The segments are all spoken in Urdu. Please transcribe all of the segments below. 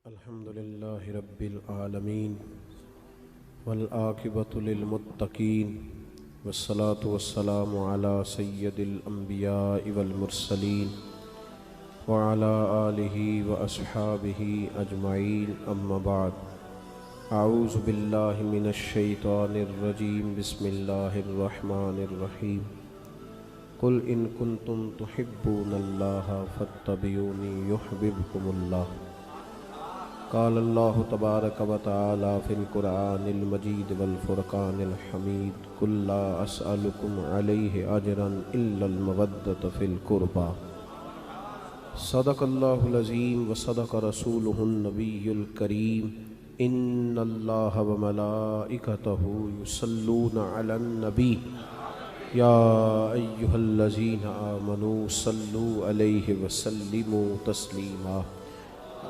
الحمدللہ رب العالمین والعاقبۃ للمتقین والصلاة والسلام علی سید الانبیاء والمرسلین وعلی آلہ واصحابہ اجمعین اما بعد اعوذ باللہ من الشیطان الرجیم بسم اللہ الرحمن الرحیم قل ان کنتم تحبون اللہ فاتبعونی یحببکم اللہ قال اللہ تبارک و تعالی فی القرآن المجید والفرقان الحمید قل لا اسألکم علیہ اجرا الا المودۃ فی القربى صدق اللہ العظیم وصدق رسولہ النبی الکریم ان اللہ وملائکتہ یصلون علی النبی یا ایہا الذین آمنوا صلوا علیہ وسلموا تسلیما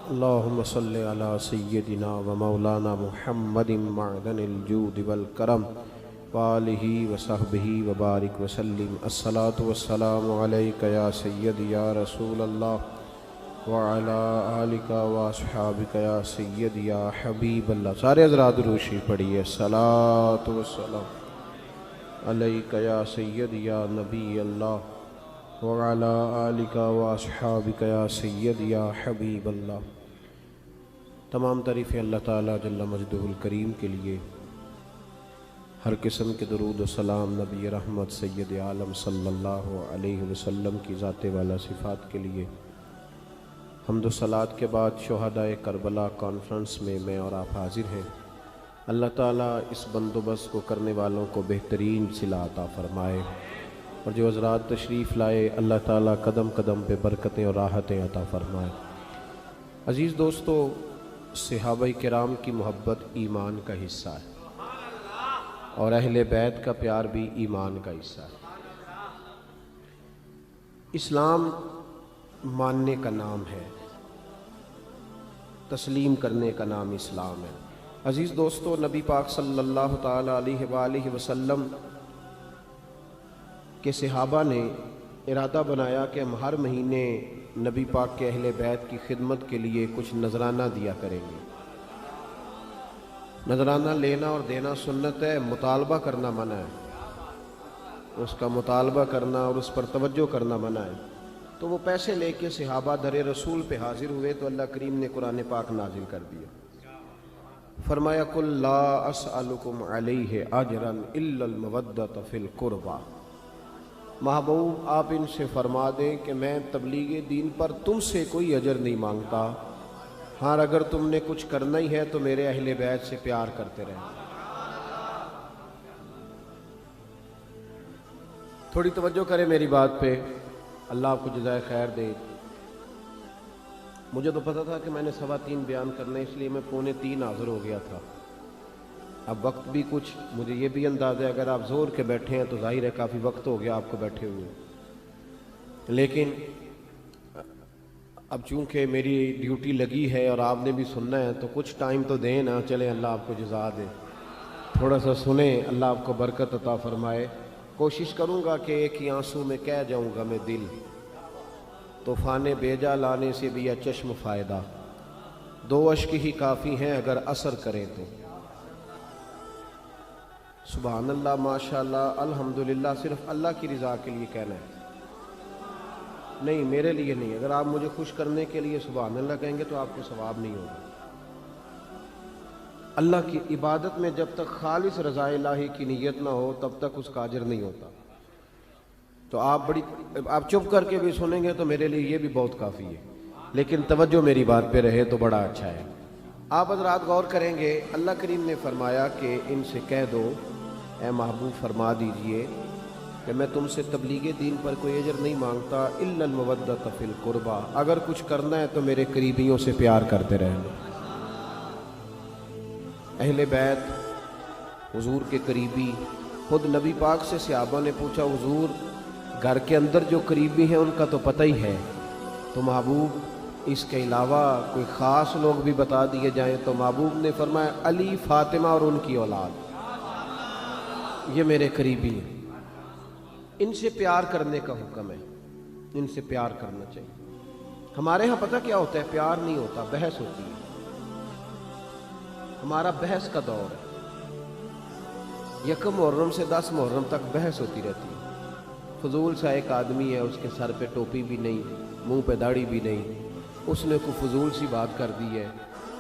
اللہم صلی علی سیدنا و مولانا محمد معدن الجود والکرم وآلہ وصحبہ وبارک وسلم الصلاة والسلام علیکہ یا سید یا رسول اللہ وعلی آلک واصحابک یا سید یا حبیب اللہ۔ سارے حضرات روشی پڑھیے الصلاة والسلام علیکہ یا سید یا نبی اللہ وعلی آلک واصحابک یا سید یا حبیب اللہ۔ تمام تعریفیں اللہ تعالیٰ جل مجدہ الکریم کے لیے، ہر قسم کے درود و سلام نبی رحمت سید عالم صلی اللہ علیہ وسلم کی ذات والا صفات کے لیے۔ حمد و صلوات کے بعد شہدائے کربلا کانفرنس میں میں اور آپ حاضر ہیں۔ اللہ تعالیٰ اس بندوبست کو کرنے والوں کو بہترین صلہ عطا فرمائے، اور جو حضرات تشریف لائے اللہ تعالیٰ قدم قدم پہ برکتیں اور راحتیں عطا فرمائے۔ عزیز دوستو، صحابہ کرام کی محبت ایمان کا حصہ ہے، اور اہل بیت کا پیار بھی ایمان کا حصہ ہے۔ اسلام ماننے کا نام ہے، تسلیم کرنے کا نام اسلام ہے۔ عزیز دوستو، نبی پاک صلی اللہ تعالی علیہ وآلہ وسلم کہ صحابہ نے ارادہ بنایا کہ ہم ہر مہینے نبی پاک کے اہل بیت کی خدمت کے لیے کچھ نذرانہ دیا کریں گے۔ نذرانہ لینا اور دینا سنت ہے، مطالبہ کرنا منع ہے۔ اس کا مطالبہ کرنا اور اس پر توجہ کرنا منع ہے۔ تو وہ پیسے لے کے صحابہ در رسول پہ حاضر ہوئے تو اللہ کریم نے قرآن پاک نازل کر دیا، فرمایا قل لا اسألکم علیہ اجرا الا المودۃ فی القربى۔ محبوب آپ ان سے فرما دیں کہ میں تبلیغ دین پر تم سے کوئی اجر نہیں مانگتا، ہاں اگر تم نے کچھ کرنا ہی ہے تو میرے اہل بیت سے پیار کرتے رہیں۔ تھوڑی توجہ کریں میری بات پہ، اللہ آپ کو جزائے خیر دے۔ مجھے تو پتہ تھا کہ میں نے 2:15 بیان کرنا ہے، اس لیے میں 2:45 حاضر ہو گیا تھا۔ اب وقت بھی کچھ، مجھے یہ بھی اندازہ ہے اگر آپ زور کے بیٹھے ہیں تو ظاہر ہے کافی وقت ہو گیا آپ کو بیٹھے ہوئے، لیکن اب چونکہ میری ڈیوٹی لگی ہے اور آپ نے بھی سننا ہے تو کچھ ٹائم تو دیں نا، چلیں اللہ آپ کو جزا دے، تھوڑا سا سنیں، اللہ آپ کو برکت عطا فرمائے۔ کوشش کروں گا کہ ایک ہی آنسو میں کہہ جاؤں گا میں دل، طوفان بیجا لانے سے بھی یا چشم فائدہ، 2 اشک ہی کافی ہیں اگر اثر کریں تو۔ سبحان اللہ، ماشاءاللہ، الحمدللہ، صرف اللہ کی رضا کے لیے کہنا ہے، نہیں میرے لیے نہیں۔ اگر آپ مجھے خوش کرنے کے لیے سبحان اللہ کہیں گے تو آپ کو ثواب نہیں ہوگا۔ اللہ کی عبادت میں جب تک خالص رضا الہی کی نیت نہ ہو تب تک اس کا اجر نہیں ہوتا۔ تو آپ چپ کر کے بھی سنیں گے تو میرے لیے یہ بھی بہت کافی ہے، لیکن توجہ میری بات پہ رہے تو بڑا اچھا ہے۔ آپ حضرات غور کریں گے، اللہ کریم نے فرمایا کہ ان سے کہہ دو، اے محبوب فرما دیجئے کہ میں تم سے تبلیغ دین پر کوئی اجر نہیں مانگتا الا المودۃ فی القربى، اگر کچھ کرنا ہے تو میرے قریبیوں سے پیار کرتے رہنا۔ اہل بیت حضور کے قریبی، خود نبی پاک سے صحابہ نے پوچھا حضور گھر کے اندر جو قریبی ہیں ان کا تو پتہ ہی ہے، تو محبوب اس کے علاوہ کوئی خاص لوگ بھی بتا دیے جائیں، تو محبوب نے فرمایا علی، فاطمہ اور ان کی اولاد، یہ میرے قریبی ہیں۔ ان سے پیار کرنے کا حکم ہے، ان سے پیار کرنا چاہیے۔ ہمارے ہاں پتہ کیا ہوتا ہے؟ پیار نہیں ہوتا، بحث ہوتی ہے۔ ہمارا بحث کا دور ہے، 1 محرم سے 10 محرم تک بحث ہوتی رہتی ہے۔ فضول سا ایک آدمی ہے، اس کے سر پہ ٹوپی بھی نہیں، منہ پہ داڑھی بھی نہیں، اس نے کوئی فضول سی بات کر دی ہے،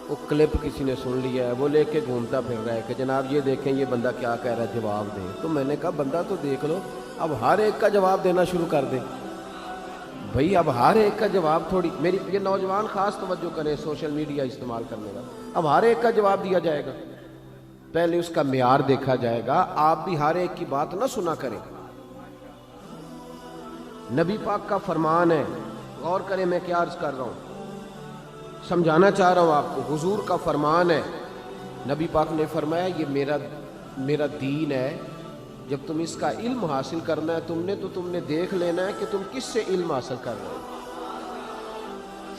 وہ کلپ کسی نے سن لیا ہے، وہ لے کے گھومتا پھر رہا ہے کہ جناب یہ دیکھیں یہ بندہ کیا کہہ رہا ہے، جواب دیں۔ تو میں نے کہا بندہ تو دیکھ لو، اب ہر ایک کا جواب دینا شروع کر دیں بھائی، اب ہر ایک کا جواب تھوڑی، میری یہ نوجوان خاص توجہ کریں سوشل میڈیا استعمال کرنے کا، اب ہر ایک کا جواب دیا جائے گا؟ پہلے اس کا معیار دیکھا جائے گا۔ آپ بھی ہر ایک کی بات نہ سنا کریں۔ نبی پاک کا فرمان ہے، غور کریں میں کیا عرض کر رہا ہوں، سمجھانا چاہ رہا ہوں آپ کو۔ حضور کا فرمان ہے، نبی پاک نے فرمایا یہ میرا دین ہے، جب تم اس کا علم حاصل کرنا ہے تم نے دیکھ لینا ہے کہ تم کس سے علم حاصل کر رہے ہو۔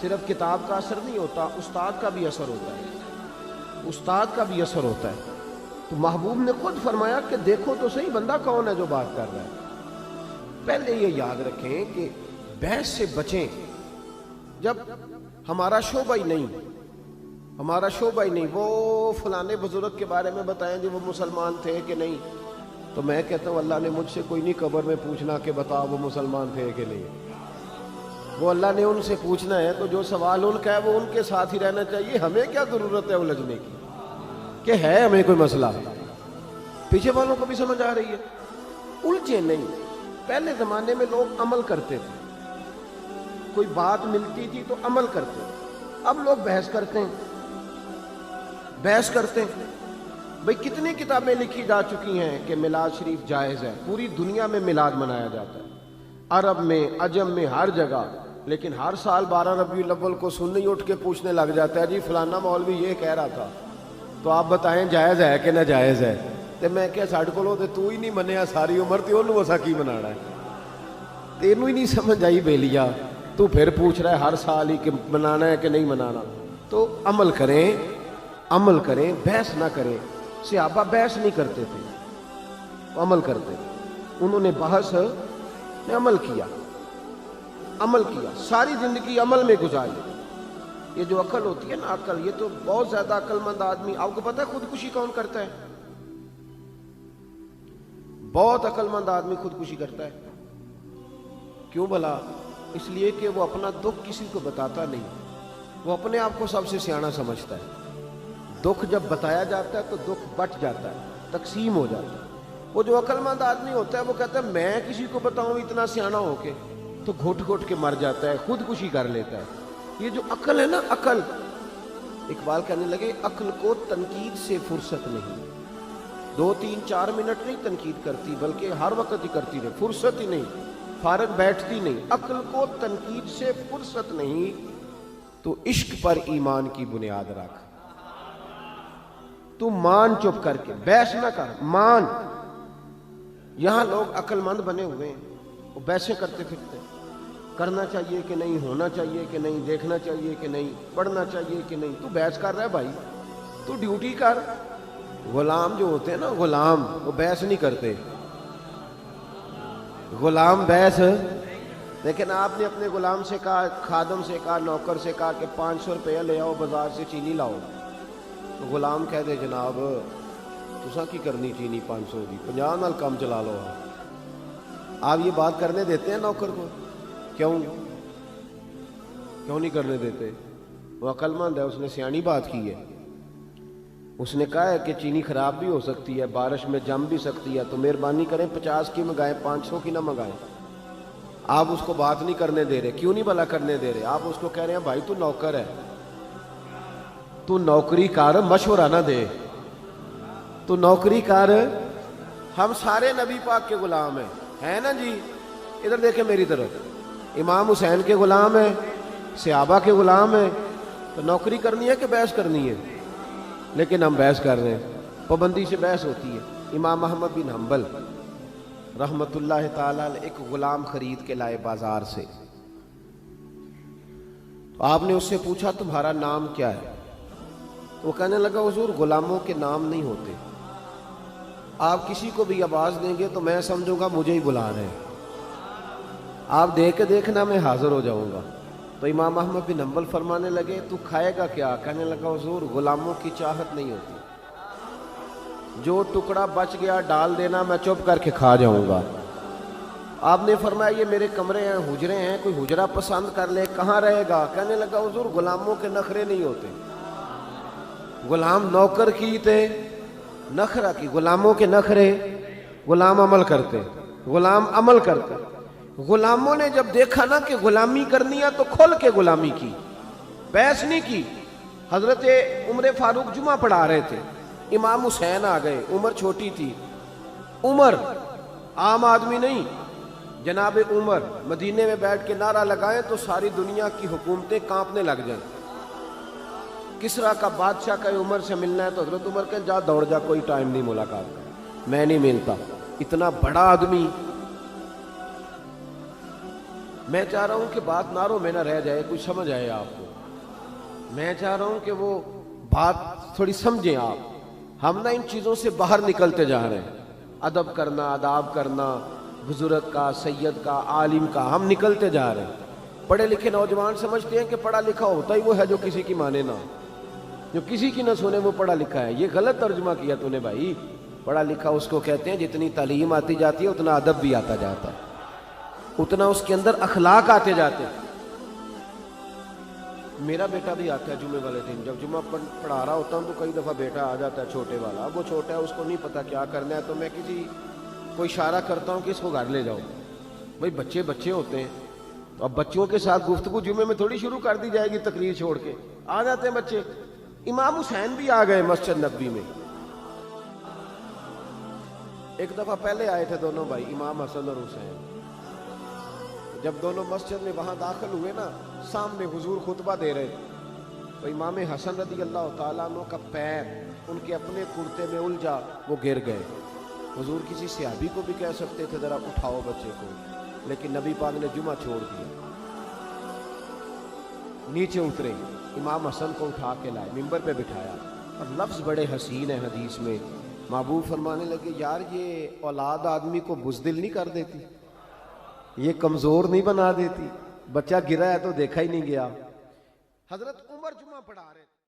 صرف کتاب کا اثر نہیں ہوتا، استاد کا بھی اثر ہوتا ہے، استاد کا بھی اثر ہوتا ہے۔ تو محبوب نے خود فرمایا کہ دیکھو تو صحیح بندہ کون ہے جو بات کر رہا ہے۔ پہلے یہ یاد رکھیں کہ بحث سے بچیں۔ جب ہمارا شعبہ ہی نہیں، وہ فلانے بزرگ کے بارے میں بتائیں جی وہ مسلمان تھے کہ نہیں، تو میں کہتا ہوں اللہ نے مجھ سے کوئی نہیں قبر میں پوچھنا کہ بتا وہ مسلمان تھے کہ نہیں، وہ اللہ نے ان سے پوچھنا ہے، تو جو سوال ان کا ہے وہ ان کے ساتھ ہی رہنا چاہیے۔ ہمیں کیا ضرورت ہے الجھنے کی کہ ہے ہمیں کوئی مسئلہ، پیچھے والوں کو بھی سمجھ آ رہی ہے، الجھے نہیں۔ پہلے زمانے میں لوگ عمل کرتے تھے، کوئی بات ملتی تھی تو عمل کرتے، اب لوگ بحث کرتے ہیں۔ بھئی کتنی کتابیں لکھی جا چکی ہیں کہ میلاد شریف جائز ہے، پوری دنیا میں میلاد منایا جاتا ہے، عرب میں، عجم میں، ہر جگہ، لیکن ہر سال 12 ربیع الاول کو سنی اٹھ کے پوچھنے لگ جاتا ہے جی فلانا مولوی یہ کہہ رہا تھا، تو آپ بتائیں جائز ہے کہ ناجائز ہے؟ تے میں کہ ساڈے کولوں تے تو ہی نہیں منیا ساری عمر، تے اونوں اسا کی منانا ہے؟ تینوں ہی نہیں سمجھ آئی بیلیا، تو پھر پوچھ رہا ہے ہر سال ہی کہ منانا ہے کہ نہیں منانا۔ تو عمل کریں، بحث نہ کریں۔ صحابہ بحث نہیں کرتے تھے، عمل کرتے تھے، انہوں نے بحث میں عمل کیا، ساری زندگی عمل میں گزاری۔ یہ جو عقل ہوتی ہے نا، عقل، یہ تو بہت زیادہ عقل مند آدمی، آپ کو پتہ ہے خودکشی کون کرتا ہے؟ بہت عقل مند آدمی خودکشی کرتا ہے۔ کیوں بھلا؟ اس لیے کہ وہ اپنا دکھ کسی کو بتاتا نہیں، وہ اپنے آپ کو سب سے سیاںا سمجھتا ہے۔ دکھ جب بتایا جاتا ہے تو دکھ بٹ جاتا ہے، تقسیم ہو جاتا ہے۔ وہ جو عقل مند آدمی ہوتا ہے وہ کہتا ہے میں کسی کو بتاؤں اتنا سیاںا ہو کے، تو گھٹ گھٹ کے مر جاتا ہے، خودکشی کر لیتا ہے۔ یہ جو عقل ہے نا، عقل، اقبال کہنے لگے عقل کو تنقید سے فرصت نہیں، 2 3 4 منٹ نہیں تنقید کرتی، بلکہ ہر وقت ہی کرتی رہے، فرصت ہی نہیں، فارغ بیٹھتی نہیں۔ عقل کو تنقید سے فرصت نہیں، تو عشق پر ایمان کی بنیاد رکھ، تو مان چپ کر کے، بحث نہ کر، مان۔ یہاں لوگ عقل مند بنے ہوئے ہیں، وہ بحثیں کرتے پھرتے، کرنا چاہیے کہ نہیں، ہونا چاہیے کہ نہیں، دیکھنا چاہیے کہ نہیں، پڑھنا چاہیے کہ نہیں۔ تو بحث کر رہا ہے بھائی، تو ڈیوٹی کر۔ غلام جو ہوتے ہیں نا، غلام، وہ بحث نہیں کرتے، غلام بحث، لیکن آپ نے اپنے غلام سے کہا، خادم سے کہا، نوکر سے کہا کہ 500 روپیہ لے آؤ بازار سے چینی لاؤ، تو غلام کہہ دے جناب تساں کی کرنی چینی 500 دی، 50 نال کم چلا لو۔ آپ یہ بات کرنے دیتے ہیں نوکر کو؟ کیوں نہیں کرنے دیتے؟ وہ عقل مند ہے، اس نے سیانی بات کی ہے، اس نے کہا ہے کہ چینی خراب بھی ہو سکتی ہے، بارش میں جم بھی سکتی ہے، تو مہربانی کریں 50 کی منگائیں، 500 کی نہ منگائیں۔ آپ اس کو بات نہیں کرنے دے رہے، کیوں نہیں بھلا کرنے دے رہے؟ آپ اس کو کہہ رہے ہیں بھائی تو نوکر ہے، تو نوکری کر، مشورہ نہ دے، تو نوکری کر۔ ہم سارے نبی پاک کے غلام ہیں نا جی؟ ادھر دیکھیں میری طرف، امام حسین کے غلام ہیں، صحابہ کے غلام ہیں، تو نوکری کرنی ہے کہ بحث کرنی ہے؟ لیکن ہم بحث کر رہے ہیں، پابندی سے بحث ہوتی ہے۔ امام احمد بن حنبل رحمت اللہ تعالیٰ ایک غلام خرید کے لائے بازار سے، آپ نے اس سے پوچھا تمہارا نام کیا ہے؟ وہ کہنے لگا حضور غلاموں کے نام نہیں ہوتے، آپ کسی کو بھی آواز دیں گے تو میں سمجھوں گا مجھے ہی بلا رہے ہیں، آپ دے کے دیکھنا میں حاضر ہو جاؤں گا۔ تو امام احمد بن حنبل فرمانے لگے تو کھائے گا کیا؟ کہنے لگا حضور غلاموں کی چاہت نہیں ہوتی، جو ٹکڑا بچ گیا ڈال دینا، میں چپ کر کے کھا جاؤں گا۔ آپ نے فرمایا یہ میرے کمرے ہیں، حجرے ہیں، کوئی حجرہ پسند کر لے، کہاں رہے گا؟ کہنے لگا حضور غلاموں کے نخرے نہیں ہوتے، غلام نوکر کی تھے نخرہ کی، غلاموں کے نخرے، غلام عمل کرتے، غلام عمل کرتے۔ غلاموں نے جب دیکھا نا کہ غلامی کرنی ہے تو کھل کے غلامی کی، بحث نہیں کی۔ حضرت عمر فاروق جمعہ پڑھا رہے تھے، امام حسین آ گئے، عمر چھوٹی تھی، عمر عام آدمی نہیں، جناب عمر مدینے میں بیٹھ کے نعرہ لگائیں تو ساری دنیا کی حکومتیں کانپنے لگ جائیں۔ کسرا کا بادشاہ کا عمر سے ملنا ہے تو حضرت عمر کہ جا دوڑ جا، کوئی ٹائم نہیں ملاقات کا، میں نہیں ملتا۔ اتنا بڑا آدمی، میں چاہ رہا ہوں کہ بات نعروں میں نہ رہ جائے، کچھ سمجھ آئے آپ کو۔ میں چاہ رہا ہوں کہ وہ بات تھوڑی سمجھیں آپ۔ ہم نہ ان چیزوں سے باہر نکلتے جا رہے ہیں، ادب کرنا، آداب کرنا، بزرگ کا، سید کا، عالم کا، ہم نکلتے جا رہے ہیں۔ پڑھے لکھے نوجوان سمجھتے ہیں کہ پڑھا لکھا ہوتا ہی وہ ہے جو کسی کی مانے نہ، جو کسی کی نہ سنے وہ پڑھا لکھا ہے۔ یہ غلط ترجمہ کیا تو نے بھائی۔ پڑھا لکھا اس کو کہتے ہیں جتنی تعلیم آتی جاتی ہے اتنا ادب بھی آتا جاتا ہے، اتنا اس کے اندر اخلاق آتے جاتے ہیں۔ میرا بیٹا بھی آتا ہے جمعے والے دن، جب جمعہ پڑھا رہا ہوتا ہوں تو کئی دفعہ بیٹا آ جاتا ہے چھوٹے والا، وہ چھوٹا ہے اس کو نہیں پتا کیا کرنا ہے، تو میں کسی کو اشارہ کرتا ہوں کہ اس کو گھر لے جاؤ۔ بھائی بچے بچے ہوتے ہیں، تو اب بچوں کے ساتھ گفتگو جمعے میں تھوڑی شروع کر دی جائے گی، تقریر چھوڑ کے آ جاتے ہیں بچے۔ امام حسین بھی آ گئے مسجد نبوی میں۔ ایک دفعہ پہلے آئے تھے دونوں بھائی، امام حسن اور حسین۔ جب دونوں مسجد میں وہاں داخل ہوئے نا، سامنے حضور خطبہ دے رہے تھے، تو امام حسن رضی اللہ تعالیٰ عنہ کا پیر ان کے اپنے کرتے میں الجھا، وہ گر گئے۔ حضور کسی صحابی کو بھی کہہ سکتے تھے ذرا اٹھاؤ بچے کو، لیکن نبی پاک نے جمعہ چھوڑ دیا۔ نیچے اترے، امام حسن کو اٹھا کے لائے، ممبر پہ بٹھایا، اور لفظ بڑے حسین ہیں حدیث میں۔ محبوب فرمانے لگے یار یہ اولاد آدمی کو بزدل نہیں کر دیتی، یہ کمزور نہیں بنا دیتی، بچہ گرا ہے تو دیکھا ہی نہیں گیا۔ حضرت عمر جمعہ پڑھا رہے تھے۔